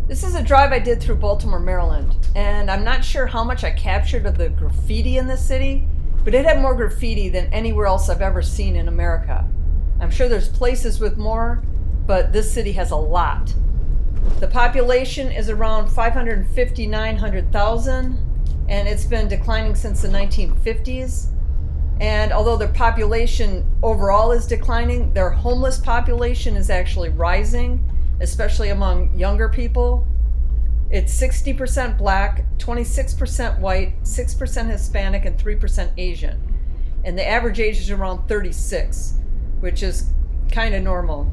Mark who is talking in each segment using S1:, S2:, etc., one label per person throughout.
S1: This is a drive I did through Baltimore, Maryland, and I'm not sure how much I captured of the graffiti in this city, but it had more graffiti than anywhere else I've ever seen in America. I'm sure there's places with more, but this city has a lot. The population is around 900,000, and it's been declining since the 1950s. And although their population overall is declining, their homeless population is actually rising, especially among younger people. It's 60% black, 26% white, 6% Hispanic, and 3% Asian. And the average age is around 36, which is kind of normal.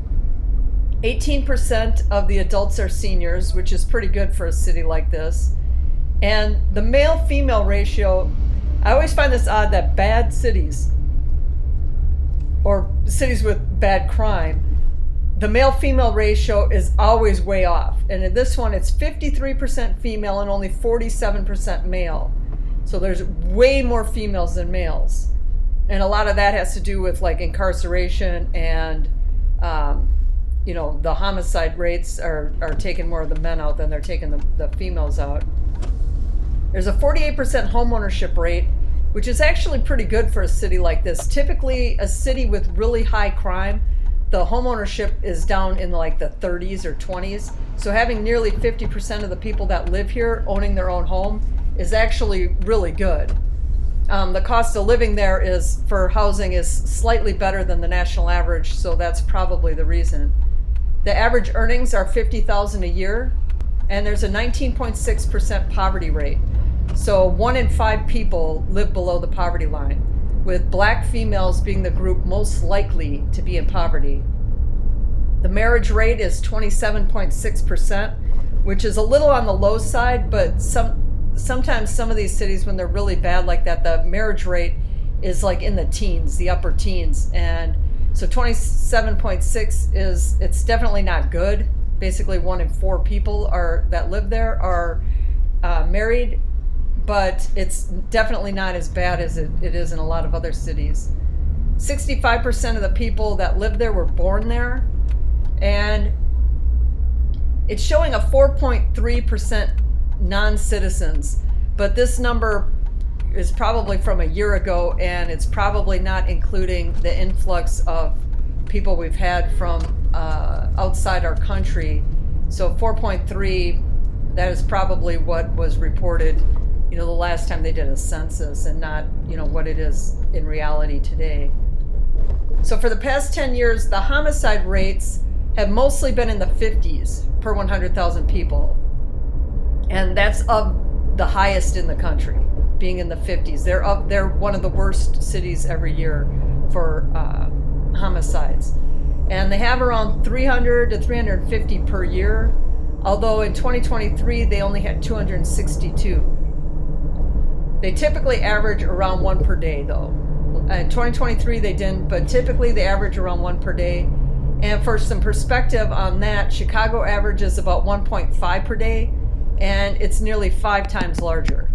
S1: 18% of the adults are seniors, which is pretty good for a city like this. And the male-female ratio, I always find this odd that bad cities, or cities with bad crime, the male-female ratio is always way off. And in this one, it's 53% female and only 47% male. So there's way more females than males. And a lot of that has to do with like incarceration and, the homicide rates are taking more of the men out than they're taking the females out. There's a 48% homeownership rate, which is actually pretty good for a city like this. Typically, a city with really high crime, the homeownership is down in like the 30s or 20s. So having nearly 50% of the people that live here owning their own home is actually really good. The cost of living there for housing is slightly better than the national average, so that's probably the reason. The average earnings are $50,000 a year, and there's a 19.6% poverty rate. So 1 in 5 people live below the poverty line, with black females being the group most likely to be in poverty. The marriage rate is 27.6%, which is a little on the low side, but sometimes some of these cities, when they're really bad like that, the marriage rate is like in the teens, the upper teens. And so 27.6 it's definitely not good. Basically 1 in 4 people that live there are married, but it's definitely not as bad as it is in a lot of other cities. 65% of the people that live there were born there, and it's showing a 4.3% non-citizens, but this number is probably from a year ago, and it's probably not including the influx of people we've had from outside our country. So 4.3, that is probably what was reported the last time they did a census, and not what it is in reality today. So for the past 10 years, the homicide rates have mostly been in the 50s per 100,000 people, and that's of the highest in the country, being in the 50s. They're one of the worst cities every year for homicides, and they have around 300 to 350 per year, although in 2023 they only had 262. They typically average around 1 per day, though. In 2023 they didn't, but typically they average around 1 per day. And for some perspective on that, Chicago averages about 1.5 per day, and it's nearly 5 times larger.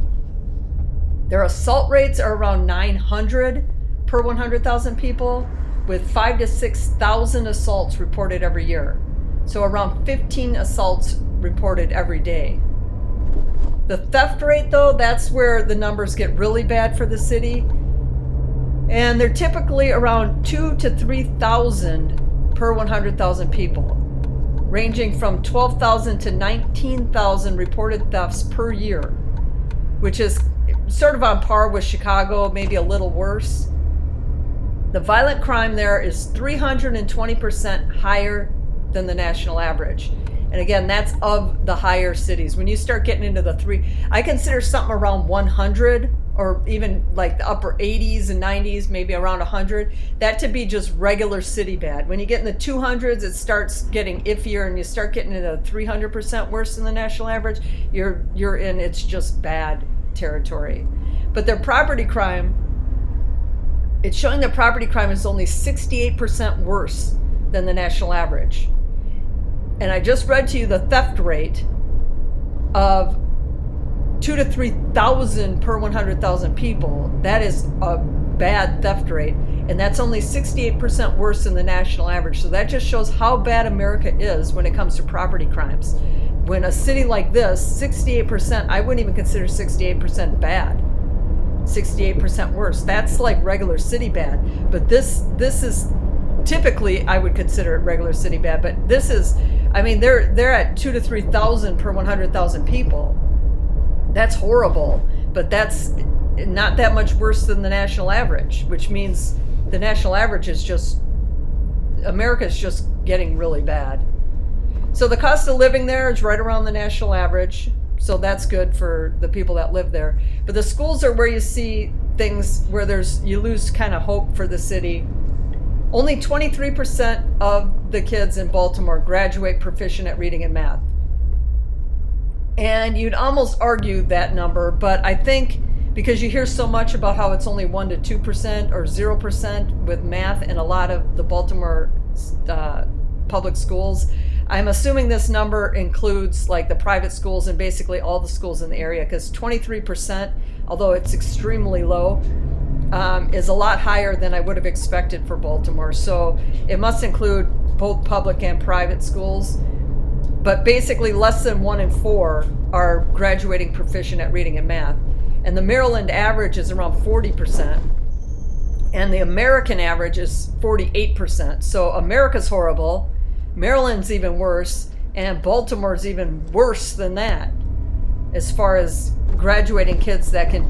S1: Their assault rates are around 900 per 100,000 people, with 5,000 to 6,000 assaults reported every year. So around 15 assaults reported every day. The theft rate, though, that's where the numbers get really bad for the city. And they're typically around 2,000 to 3,000 per 100,000 people, ranging from 12,000 to 19,000 reported thefts per year, which is sort of on par with Chicago, maybe a little worse. The violent crime there is 320% higher than the national average. And again, that's of the higher cities. When you start getting into I consider something around 100, or even like the upper 80s and 90s, maybe around 100, that to be just regular city bad. When you get in the 200s, it starts getting iffier, and you start getting into 300% worse than the national average, you're in it's just bad territory. But their property crime, it's showing that property crime is only 68% worse than the national average. And I just read to you the theft rate of 2,000 to 3,000 per 100,000 people. That is a bad theft rate. and that's only 68% worse than the national average. So that just shows how bad America is when it comes to property crimes. When a city like this, 68%, I wouldn't even consider 68% bad. 68% worse. That's like regular city bad. But this is typically, I would consider it regular city bad. But this is, I mean, they're at 2,000 to 3,000 per 100,000 people. That's horrible. But that's not that much worse than the national average, which means the national average is just, America's just getting really bad. So the cost of living there is right around the national average. So that's good for the people that live there. But the schools are where you see things where you lose kind of hope for the city. Only 23% of the kids in Baltimore graduate proficient at reading and math. And you'd almost argue that number, but I think because you hear so much about how it's only 1% to 2% or 0% with math in a lot of the Baltimore public schools, I'm assuming this number includes like the private schools and basically all the schools in the area, because 23%, although it's extremely low, is a lot higher than I would have expected for Baltimore. So it must include both public and private schools. But basically less than 1 in 4 are graduating proficient at reading and math. And the Maryland average is around 40%. And the American average is 48%. So America's horrible. Maryland's even worse, and Baltimore's even worse than that as far as graduating kids that can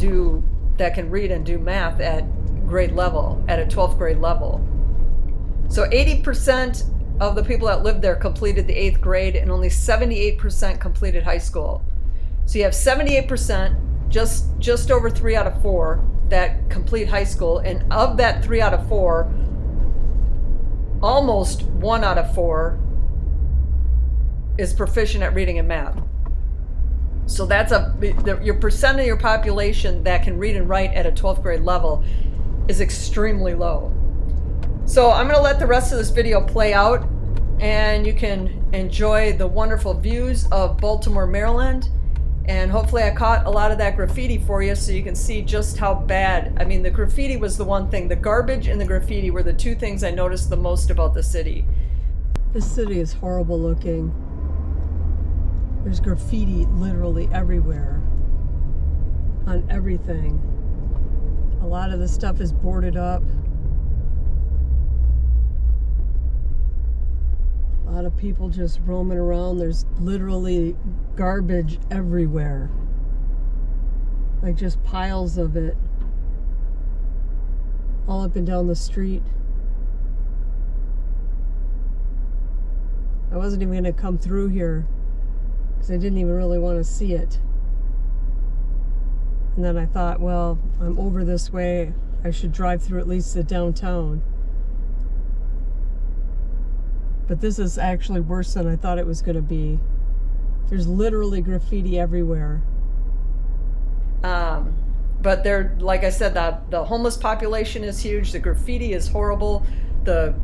S1: read and do math at grade level, at a 12th grade level. So 80% of the people that lived there completed the 8th grade, and only 78% completed high school. So you have 78%, just over 3 out of 4 that complete high school, and of that 3 out of 4, almost 1 out of 4 is proficient at reading and math. So that's your percent of your population that can read and write at a 12th grade level is extremely low. So I'm going to let the rest of this video play out, and you can enjoy the wonderful views of Baltimore, Maryland. And hopefully I caught a lot of that graffiti for you so you can see just how bad. I mean, the graffiti was the one thing. The garbage and the graffiti were the two things I noticed the most about the city. This city is horrible looking. There's graffiti literally everywhere, on everything. A lot of the stuff is boarded up. A lot of people just roaming around. There's literally garbage everywhere. Like just piles of it. All up and down the street. I wasn't even going to come through here because I didn't even really want to see it. And then I thought, well, I'm over this way. I should drive through at least the downtown. But this is actually worse than I thought it was going to be. There's literally graffiti everywhere. But there, like I said, the homeless population is huge. The graffiti is horrible. The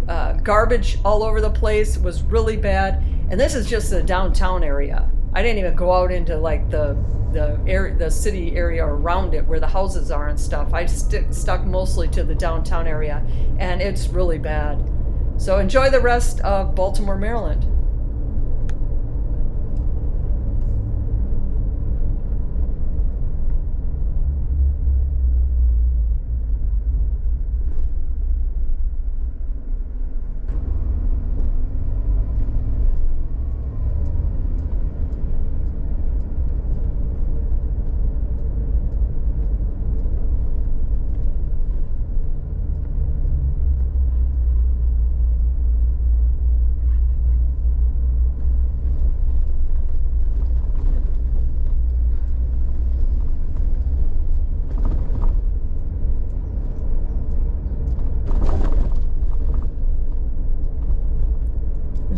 S1: garbage all over the place was really bad. And this is just the downtown area. I didn't even go out into like the city area around it where the houses are and stuff. I stuck mostly to the downtown area, and it's really bad. So enjoy the rest of Baltimore, Maryland.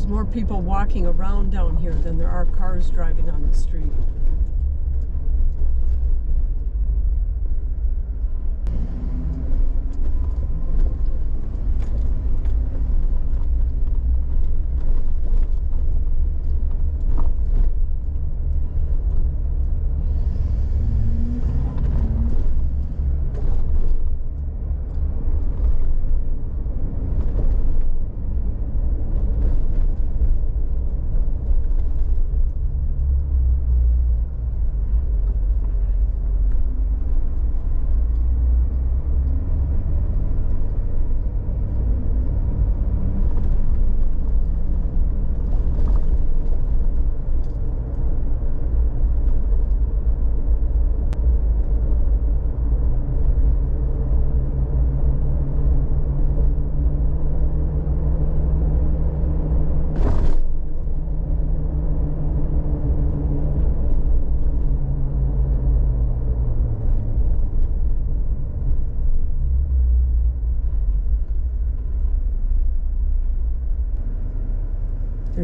S1: More people walking around down here than there are cars driving on the street.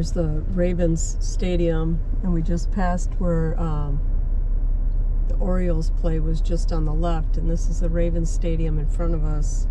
S2: There's the Ravens Stadium, and we just passed where the Orioles play was just on the left, and this is the Ravens Stadium in front of us.